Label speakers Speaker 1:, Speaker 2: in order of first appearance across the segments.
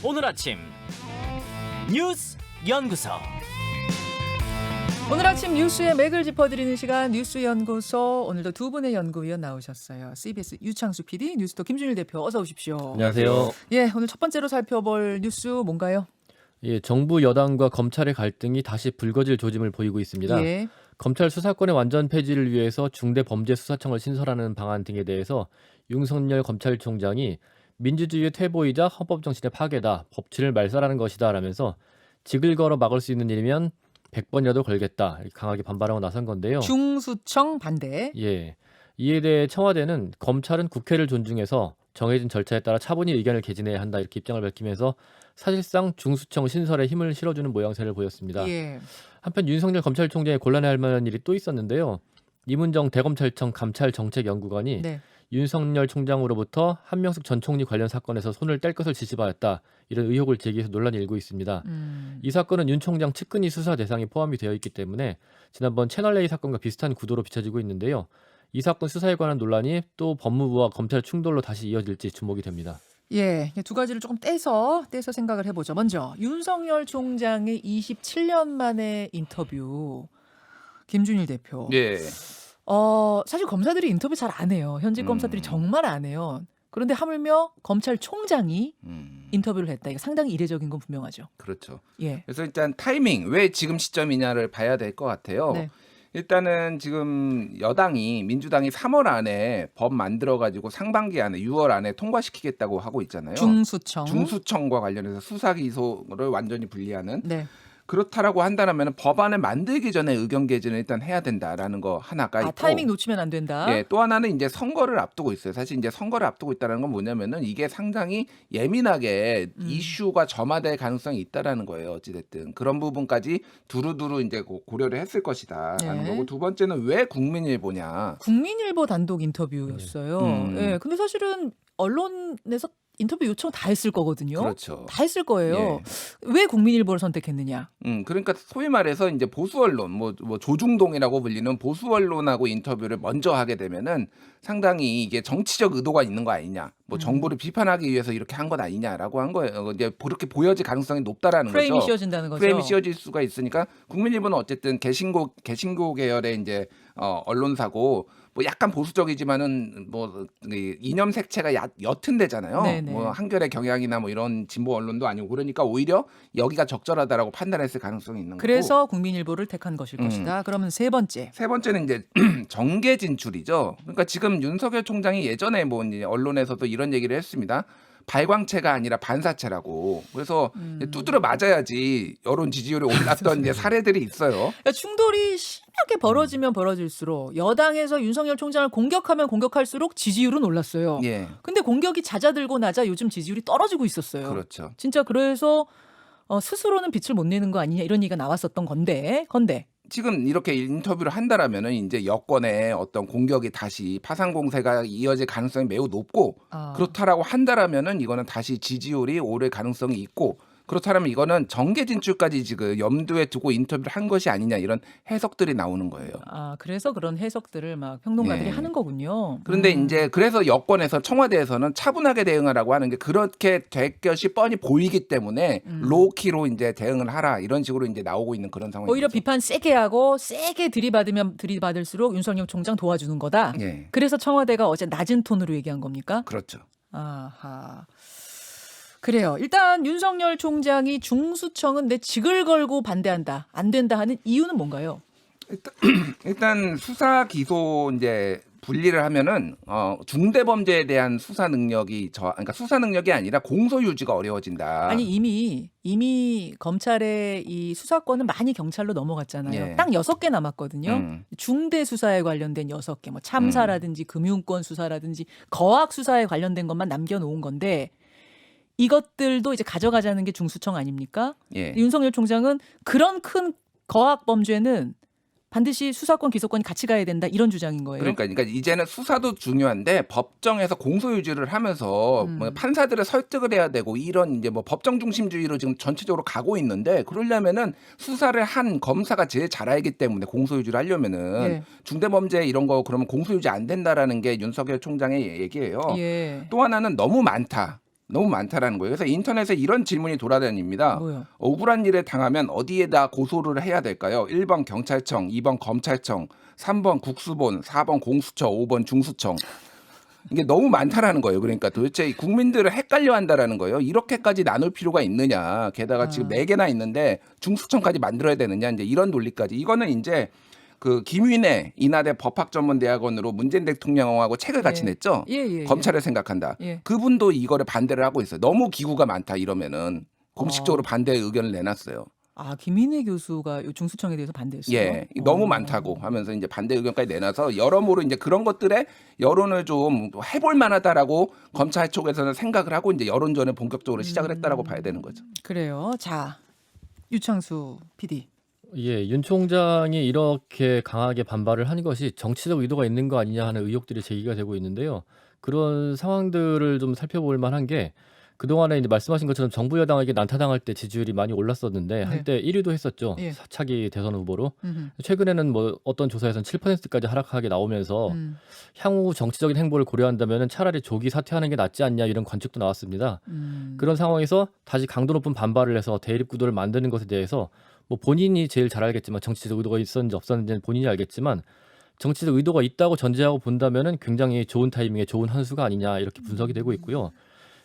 Speaker 1: 오늘 아침 뉴스 연구소.
Speaker 2: 오늘 아침 뉴스의 맥을 짚어드리는 시간 뉴스 연구소. 오늘도 두 분의 연구위원 나오셨어요. CBS 유창수 PD, 뉴스톱 김준일 대표, 어서 오십시오.
Speaker 3: 안녕하세요.
Speaker 2: 예, 오늘 첫 번째로 살펴볼 뉴스 뭔가요?
Speaker 3: 예, 정부 여당과 검찰의 갈등이 다시 불거질 조짐을 보이고 있습니다.
Speaker 2: 예.
Speaker 3: 검찰 수사권의 완전 폐지를 위해서 중대범죄수사청을 신설하는 방안 등에 대해서 윤석열 검찰총장이 민주주의의 퇴보이자 헌법정신의 파괴다, 법치를 말살하는 것이다 라면서 직을 걸어 막을 수 있는 일이면 100번이라도 걸겠다, 이렇게 강하게 반발하고 나선 건데요.
Speaker 2: 중수청 반대.
Speaker 3: 예, 이에 대해 청와대는 검찰은 국회를 존중해서 정해진 절차에 따라 차분히 의견을 개진해야 한다, 이렇게 입장을 밝히면서 사실상 중수청 신설에 힘을 실어주는 모양새를 보였습니다.
Speaker 2: 예.
Speaker 3: 한편 윤석열 검찰총장이 곤란해할 만한 일이 또 있었는데요. 이문정 대검찰청 감찰정책연구관이
Speaker 2: 네.
Speaker 3: 윤석열 총장으로부터 한명숙 전 총리 관련 사건에서 손을 뗄 것을 지시받았다, 이런 의혹을 제기해서 논란이 일고 있습니다. 이 사건은 윤 총장 측근이 수사 대상에 포함이 되어 있기 때문에 지난번 채널A 사건과 비슷한 구도로 비춰지고 있는데요. 이 사건 수사에 관한 논란이 또 법무부와 검찰 충돌로 다시 이어질지 주목이 됩니다.
Speaker 2: 예, 두 가지를 조금 떼서 생각을 해보죠. 먼저 윤석열 총장의 27년 만의 인터뷰. 김준일 대표.
Speaker 4: 예.
Speaker 2: 사실 검사들이 인터뷰 잘 안 해요. 현직 검사들이 정말 안 해요. 그런데 하물며 검찰총장이 인터뷰를 했다. 이거 상당히 이례적인 건 분명하죠.
Speaker 4: 그렇죠.
Speaker 2: 예.
Speaker 4: 그래서 일단 타이밍, 왜 지금 시점이냐를 봐야 될 것 같아요.
Speaker 2: 네.
Speaker 4: 일단은 지금 여당이, 민주당이 3월 안에 법 만들어가지고 상반기 안에 6월 안에 통과시키겠다고 하고 있잖아요. 중수청과 관련해서 수사 기소를 완전히 분리하는.
Speaker 2: 네.
Speaker 4: 그렇다라고 한다면 법안을 만들기 전에 의견 개진을 일단 해야 된다라는 거 하나가 있고.
Speaker 2: 타이밍 놓치면 안 된다.
Speaker 4: 예, 또 하나는 이제 선거를 앞두고 있어요. 사실 이제 선거를 앞두고 있다는 건 뭐냐면은 이게 상당히 예민하게 이슈가 점화될 가능성이 있다라는 거예요. 어찌됐든 그런 부분까지 두루두루 이제 고려를 했을 것이다라는
Speaker 2: 네.
Speaker 4: 거고, 두 번째는 왜 국민일보냐.
Speaker 2: 국민일보 단독 인터뷰였어요. 예, 근데 사실은 언론에서 인터뷰 요청 다 했을 거거든요.
Speaker 4: 그렇죠.
Speaker 2: 다 했을 거예요.
Speaker 4: 예.
Speaker 2: 왜 국민일보를 선택했느냐?
Speaker 4: 그러니까 소위 말해서 이제 보수 언론, 뭐 조중동이라고 불리는 보수 언론하고 인터뷰를 먼저 하게 되면은 상당히 이게 정치적 의도가 있는 거 아니냐, 뭐 정부를 비판하기 위해서 이렇게 한 것 아니냐라고 한 거예요. 이제 그렇게 보여질 가능성이 높다라는
Speaker 2: 프레임이
Speaker 4: 거죠.
Speaker 2: 씌워진다는 거죠.
Speaker 4: 프레임이 씌워질 수가 있으니까 국민일보는 어쨌든 개신교 계열의 이제 언론사고, 뭐 약간 보수적이지만은 뭐 이념 색채가 옅은 데잖아요.
Speaker 2: 네네.
Speaker 4: 뭐 한겨레 경향이나 뭐 이런 진보 언론도 아니고, 그러니까 오히려 여기가 적절하다라고 판단했을 가능성이 있는 거고.
Speaker 2: 그래서 국민일보를 택한 것일 것이다. 그러면 세 번째는
Speaker 4: 이제 정계 진출이죠. 그러니까 지금 윤석열 총장이 예전에 뭐 이제 언론에서도 이런 얘기를 했습니다. 발광체가 아니라 반사체라고. 그래서 두드려 맞아야지 여론 지지율이 올랐던 이제 사례들이 있어요.
Speaker 2: 그러니까 충돌이 심하게 벌어지면 벌어질수록 여당에서 윤석열 총장을 공격하면 공격할수록 지지율은 올랐어요.
Speaker 4: 예.
Speaker 2: 근데 공격이 잦아들고 나자 요즘 지지율이 떨어지고 있었어요.
Speaker 4: 그렇죠.
Speaker 2: 진짜 그래서 스스로는 빛을 못 내는 거 아니냐 이런 얘기가 나왔었던 건데
Speaker 4: 지금 이렇게 인터뷰를 한다라면은 이제 여권의 어떤 공격이 다시 파상 공세가 이어질 가능성이 매우 높고, 그렇다라고 한다라면은 이거는 다시 지지율이 오를 가능성이 있고, 그렇다면 이거는 정계 진출까지 지금 염두에 두고 인터뷰를 한 것이 아니냐, 이런 해석들이 나오는 거예요.
Speaker 2: 그래서 그런 해석들을 막 평론가들이
Speaker 4: 예.
Speaker 2: 하는 거군요.
Speaker 4: 그런데 이제 그래서 여권에서, 청와대에서는 차분하게 대응하라고 하는 게 그렇게 될 것이 뻔히 보이기 때문에 로우키로 이제 대응을 하라, 이런 식으로 이제 나오고 있는 그런 상황이죠.
Speaker 2: 오히려 비판 세게 하고 세게 들이받으면 들이받을수록 윤석열 총장 도와주는 거다.
Speaker 4: 예.
Speaker 2: 그래서 청와대가 어제 낮은 톤으로 얘기한 겁니까?
Speaker 4: 그렇죠.
Speaker 2: 아하. 그래요. 일단 윤석열 총장이 중수청은 내 직을 걸고 반대한다, 안 된다 하는 이유는 뭔가요?
Speaker 4: 일단 수사 기소 이제 분리를 하면은 중대 범죄에 대한 수사 능력이 그러니까 수사 능력이 아니라 공소 유지가 어려워진다.
Speaker 2: 아니 이미 검찰의 이 수사권은 많이 경찰로 넘어갔잖아요.
Speaker 4: 예.
Speaker 2: 딱 6개 남았거든요. 중대 수사에 관련된 6개, 뭐 참사라든지 금융권 수사라든지 거악 수사에 관련된 것만 남겨놓은 건데, 이것들도 이제 가져가자는 게 중수청 아닙니까?
Speaker 4: 예.
Speaker 2: 윤석열 총장은 그런 큰 거악 범죄는 반드시 수사권 기소권이 같이 가야 된다, 이런 주장인 거예요.
Speaker 4: 그러니까 이제는 수사도 중요한데 법정에서 공소 유지를 하면서 뭐 판사들을 설득을 해야 되고, 이런 이제 뭐 법정 중심주의로 지금 전체적으로 가고 있는데, 그러려면은 수사를 한 검사가 제일 잘 알기 때문에 공소 유지를 하려면은
Speaker 2: 예.
Speaker 4: 중대범죄 이런 거 그러면 공소 유지 안 된다라는 게 윤석열 총장의 얘기예요.
Speaker 2: 예.
Speaker 4: 또 하나는 너무 많다. 너무 많다라는 거예요. 그래서 인터넷에 이런 질문이 돌아다닙니다.
Speaker 2: 뭐요?
Speaker 4: 억울한 일을 당하면 어디에다 고소를 해야 될까요? 1번 경찰청, 2번 검찰청, 3번 국수본, 4번 공수처, 5번 중수청. 이게 너무 많다라는 거예요. 그러니까 도대체 국민들을 헷갈려 한다라는 거예요. 이렇게까지 나눌 필요가 있느냐. 게다가 지금 4개나 있는데 중수청까지 만들어야 되느냐. 이제 이런 논리까지. 이거는 이제 그 김윤혜 인하대 법학전문대학원으로 문재인 대통령하고 책을 같이 냈죠. 검찰을 생각한다. 그분도 이거를 반대를 하고 있어요. 너무 기구가 많다 이러면은 공식적으로 반대 의견을 내놨어요.
Speaker 2: 아, 김인혜 교수가 요 중수청에 대해서 반대했어요.
Speaker 4: 예, 너무 많다고 하면서 이제 반대 의견까지 내놔서 여러모로 이제 그런 것들에 여론을 좀 해볼 만하다라고 검찰 쪽에서는 생각을 하고 이제 여론전을 본격적으로 시작을 했다라고 봐야 되는 거죠.
Speaker 2: 그래요. 자, 유창수 PD.
Speaker 3: 예, 윤 총장이 이렇게 강하게 반발을 한 것이 정치적 의도가 있는 거 아니냐 하는 의혹들이 제기가 되고 있는데요. 그런 상황들을 좀 살펴볼 만한 게 그동안에 이제 말씀하신 것처럼 정부 여당에게 난타당할 때 지지율이 많이 올랐었는데 한때 1위도 했었죠. 차기 대선 후보로. 최근에는 뭐 어떤 조사에서는 7%까지 하락하게 나오면서 향후 정치적인 행보를 고려한다면 차라리 조기 사퇴하는 게 낫지 않냐 이런 관측도 나왔습니다. 그런 상황에서 다시 강도 높은 반발을 해서 대립 구도를 만드는 것에 대해서 뭐 본인이 제일 잘 알겠지만 정치적 의도가 있었는지 없었는지는 본인이 알겠지만 정치적 의도가 있다고 전제하고 본다면은 굉장히 좋은 타이밍에 좋은 한 수가 아니냐 이렇게 분석이 되고 있고요.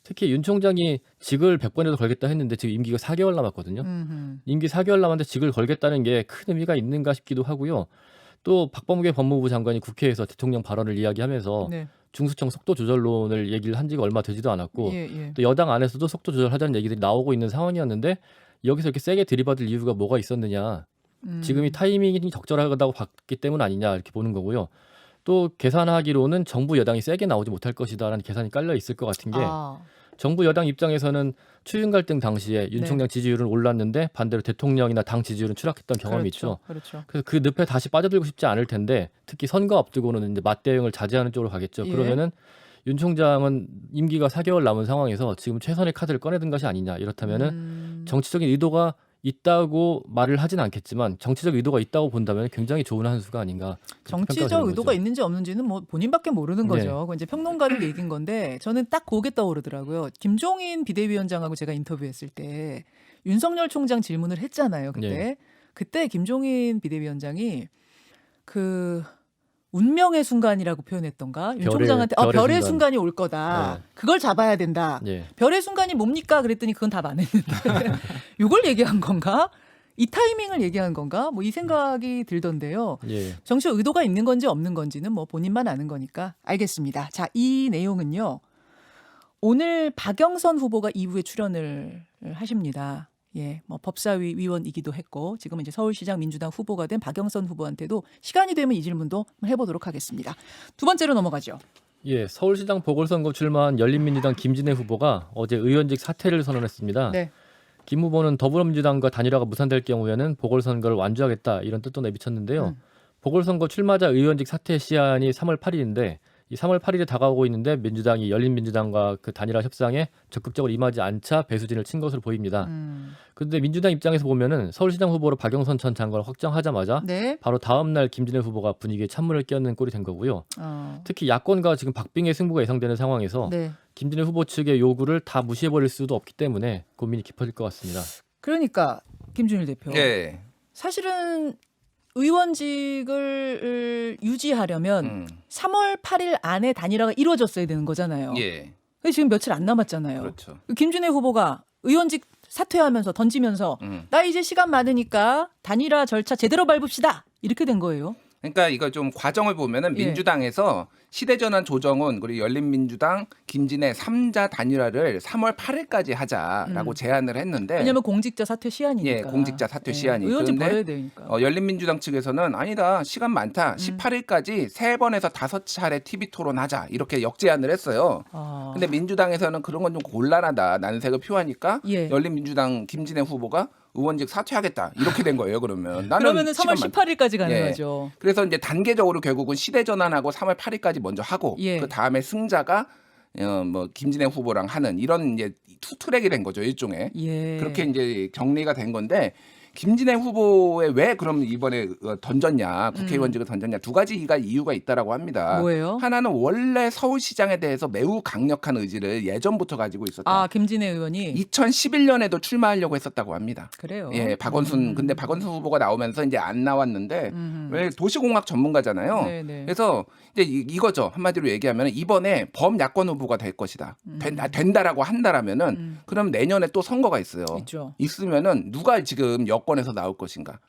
Speaker 3: 특히 윤 총장이 직을 100번이라도 걸겠다 했는데 지금 임기가 4개월 남았거든요. 임기 4개월 남았는데 직을 걸겠다는 게 큰 의미가 있는가 싶기도 하고요. 또 박범계 법무부 장관이 국회에서 대통령 발언을 이야기하면서 중수청 속도 조절론을 얘기를 한 지가 얼마 되지도 않았고 또 여당 안에서도 속도 조절하자는 얘기들이 나오고 있는 상황이었는데 여기서 이렇게 세게 들이받을 이유가 뭐가 있었느냐. 지금 이 타이밍이 적절하다고 봤기 때문 아니냐 이렇게 보는 거고요. 또 계산하기로는 정부 여당이 세게 나오지 못할 것이다라는 계산이 깔려 있을 것 같은 게 정부 여당 입장에서는 추윤 갈등 당시에 윤 총장 지지율은 올랐는데 반대로 대통령이나 당 지지율은 추락했던 경험이 있죠. 그래서 그 늪에 다시 빠져들고 싶지 않을 텐데 특히 선거 앞두고는 이제 맞대응을 자제하는 쪽으로 가겠죠. 그러면은 윤 총장은 임기가 4개월 남은 상황에서 지금 최선의 카드를 꺼내든 것이 아니냐. 이렇다면은 정치적인 의도가 있다고 말을 하진 않겠지만 정치적 의도가 있다고 본다면 굉장히 좋은 한 수가 아닌가.
Speaker 2: 정치적 의도가 있는지 없는지는 뭐 본인밖에 모르는 거죠. 그건 이제 평론가들 얘기인 건데 저는 딱 그게 떠오르더라고요. 김종인 비대위원장하고 제가 인터뷰했을 때 윤석열 총장 질문을 했잖아요. 그때 김종인 비대위원장이 그 운명의 순간이라고 표현했던가? 윤 총장한테 별의 순간이 올 거다. 그걸 잡아야 된다. 별의 순간이 뭡니까? 그랬더니 그건 답 안 했는데 이걸 얘기한 건가? 이 타이밍을 얘기한 건가? 뭐 이 생각이 들던데요. 정치 의도가 있는 건지 없는 건지는 뭐 본인만 아는 거니까 알겠습니다. 자, 이 내용은요. 오늘 박영선 후보가 2부에 출연을 하십니다. 뭐 법사위 위원이기도 했고 지금은 이제 서울시장 민주당 후보가 된 박영선 후보한테도 시간이 되면 이 질문도 해보도록 하겠습니다. 두 번째로 넘어가죠.
Speaker 3: 서울시장 보궐선거 출마한 열린민주당 김진애 후보가 어제 의원직 사퇴를 선언했습니다. 김 후보는 더불어민주당과 단일화가 무산될 경우에는 보궐선거를 완주하겠다 이런 뜻도 내비쳤는데요. 보궐선거 출마자 의원직 사퇴 시한이 3월 8일인데 이 3월 8일에 다가오고 있는데 민주당이 열린민주당과 그 단일화 협상에 적극적으로 임하지 않자 배수진을 친 것으로 보입니다. 그런데 민주당 입장에서 보면은 서울시장 후보로 박영선 전 장관을 확정하자마자 바로 다음 날 김진애 후보가 분위기에 찬물을 끼얹는 꼴이 된 거고요. 특히 야권과 지금 박빙의 승부가 예상되는 상황에서 김진애 후보 측의 요구를 다 무시해버릴 수도 없기 때문에 고민이 깊어질 것 같습니다.
Speaker 2: 그러니까 김준일 대표. 사실은 의원직을 유지하려면 3월 8일 안에 단일화가 이루어졌어야 되는 거잖아요. 근데 지금 며칠 안 남았잖아요. 김준혜 후보가 의원직 사퇴하면서 던지면서 나 이제 시간 많으니까 단일화 절차 제대로 밟읍시다. 이렇게 된 거예요.
Speaker 4: 그러니까 이거 좀 과정을 보면은 민주당에서 시대전환 조정훈 그리고 열린민주당 김진애 3자 단일화를 3월 8일까지 하자라고 제안을 했는데
Speaker 2: 왜냐하면 공직자 사퇴 시한이니까.
Speaker 4: 공직자 사퇴 시한이.
Speaker 2: 의원직 버려야 되니까.
Speaker 4: 열린민주당 측에서는 아니다. 시간 많다. 18일까지 3번에서 5차례 TV 토론하자. 이렇게 역제안을 했어요. 근데 민주당에서는 그런 건 좀 곤란하다. 난색을 표하니까 열린민주당 김진애 후보가 의원직 사퇴하겠다. 이렇게 된 거예요. 그러면은
Speaker 2: 3월 18일까지 가는 거죠.
Speaker 4: 그래서 이제 단계적으로 결국은 시대 전환하고 3월 8일까지 먼저 하고 그 다음에 승자가 뭐 김진애 후보랑 하는 이런 이제 투 트랙이 된 거죠. 일종의. 그렇게 이제 정리가 된 건데 김진애 후보에 왜 그럼 이번에 던졌냐, 국회의원직을 던졌냐, 두 가지가 이유가 있다라고 합니다.
Speaker 2: 뭐예요?
Speaker 4: 하나는 원래 서울시장에 대해서 매우 강력한 의지를 예전부터 가지고 있었다.
Speaker 2: 아, 김진애 의원이
Speaker 4: 2011년에도 출마하려고 했었다고 합니다.
Speaker 2: 그래요.
Speaker 4: 예, 박원순 근데 박원순 후보가 나오면서 이제 안 나왔는데 왜 도시공학 전문가잖아요.
Speaker 2: 네네.
Speaker 4: 그래서 이제 이거죠. 한마디로 얘기하면 이번에 범야권 후보가 될 것이다. 된다라고 한다라면은 그럼 내년에 또 선거가 있어요.
Speaker 2: 있죠.
Speaker 4: 있으면은 누가 지금 여권에서 나올 것인가?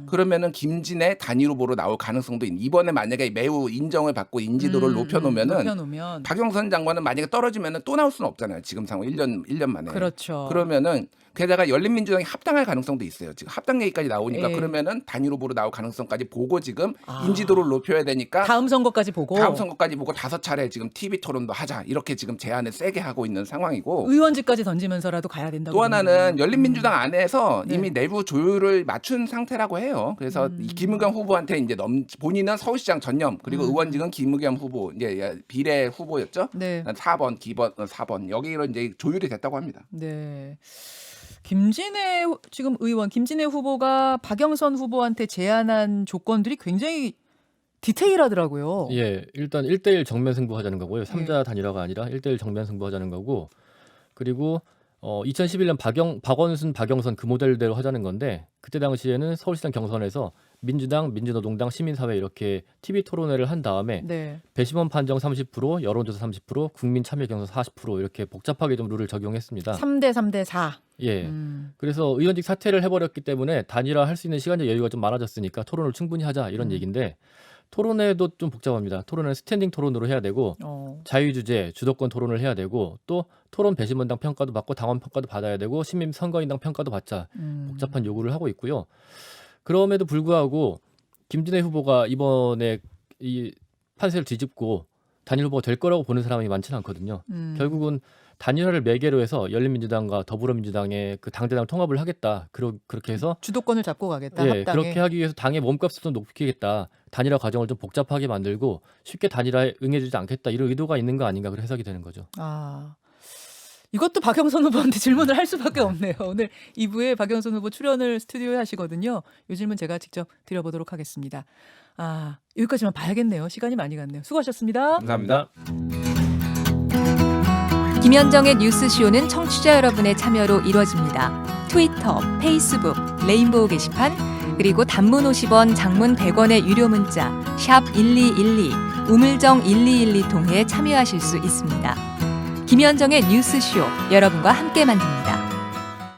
Speaker 4: 그러면은 김진애 단일 후보로 나올 가능성도 있는. 이번에 만약에 매우 인정을 받고 인지도를 높여놓으면 박영선 장관은 만약에 떨어지면은 또 나올 수는 없잖아요. 지금 상황 1년 만에.
Speaker 2: 그렇죠.
Speaker 4: 그러면은 게다가 열린민주당이 합당할 가능성도 있어요. 지금 합당 얘기까지 나오니까
Speaker 2: 예.
Speaker 4: 그러면은 단일 후보로 나올 가능성까지 보고 지금 인지도를 높여야 되니까
Speaker 2: 다음 선거까지 보고
Speaker 4: 다음 선거까지 보고 5차례 지금 TV 토론도 하자 이렇게 지금 제안을 세게 하고 있는 상황이고
Speaker 2: 의원직까지 던지면서라도 가야 된다고.
Speaker 4: 또 하나는
Speaker 2: 보는군요.
Speaker 4: 열린민주당 안에서
Speaker 2: 네.
Speaker 4: 이미 내부 조율을 맞춘 상태라고 해요. 그래서 이 김의겸 후보한테 이제 본인은 서울시장 전념 그리고 의원직은 김의겸 후보 이제 비례 후보였죠.
Speaker 2: 네.
Speaker 4: 4번 기번 4번 여기로 이제 조율이 됐다고 합니다.
Speaker 2: 네. 김진애 지금 의원 김진애 후보가 박영선 후보한테 제안한 조건들이 굉장히 디테일하더라고요.
Speaker 3: 예, 일단 1대1 정면 승부하자는 거고요. 3자
Speaker 2: 예.
Speaker 3: 단일화가 아니라 1대1 정면 승부하자는 거고, 그리고 2011년 박원순, 박영선 그 모델대로 하자는 건데, 그때 당시에는 서울시장 경선에서 민주당, 민주노동당, 시민사회 이렇게 TV 토론회를 한 다음에
Speaker 2: 네.
Speaker 3: 배심원 판정 30%, 여론조사 30%, 국민 참여 경선 40% 이렇게 복잡하게 좀 룰을 적용했습니다.
Speaker 2: 3대 3대 4.
Speaker 3: 예. 그래서 의원직 사퇴를 해버렸기 때문에 단일화할 수 있는 시간적 여유가 좀 많아졌으니까 토론을 충분히 하자 이런 얘기인데, 토론회도 좀 복잡합니다. 토론회는 스탠딩 토론으로 해야 되고 자유주제, 주도권 토론을 해야 되고 또 토론 배심원당 평가도 받고 당원 평가도 받아야 되고 시민 선거인당 평가도 받자 복잡한 요구를 하고 있고요. 그럼에도 불구하고 김진애 후보가 이번에 이 판세를 뒤집고 단일 후보가 될 거라고 보는 사람이 많지는 않거든요. 결국은 단일화를 매개로 해서 열린민주당과 더불어민주당의 그 당대당 통합을 하겠다. 그렇게 해서
Speaker 2: 주도권을 잡고 가겠다.
Speaker 3: 예,
Speaker 2: 합당에.
Speaker 3: 그렇게 하기 위해서 당의 몸값을 좀 높이겠다. 단일화 과정을 좀 복잡하게 만들고 쉽게 단일화에 응해주지 않겠다. 이런 의도가 있는 거 아닌가 그런 해석이 되는 거죠.
Speaker 2: 아, 이것도 박영선 후보한테 질문을 할 수밖에 없네요. 오늘 2부에 박영선 후보 출연을 스튜디오에 하시거든요. 이 질문 제가 직접 드려보도록 하겠습니다. 아, 여기까지만 봐야겠네요. 시간이 많이 갔네요. 수고하셨습니다.
Speaker 4: 감사합니다.
Speaker 5: 김현정의 뉴스쇼는 청취자 여러분의 참여로 이루어집니다. 트위터, 페이스북, 레인보우 게시판, 그리고 단문 50원, 장문 100원의 유료 문자 샵 1212, 우물정 1212 통해 참여하실 수 있습니다. 김현정의 뉴스쇼, 여러분과 함께 만듭니다.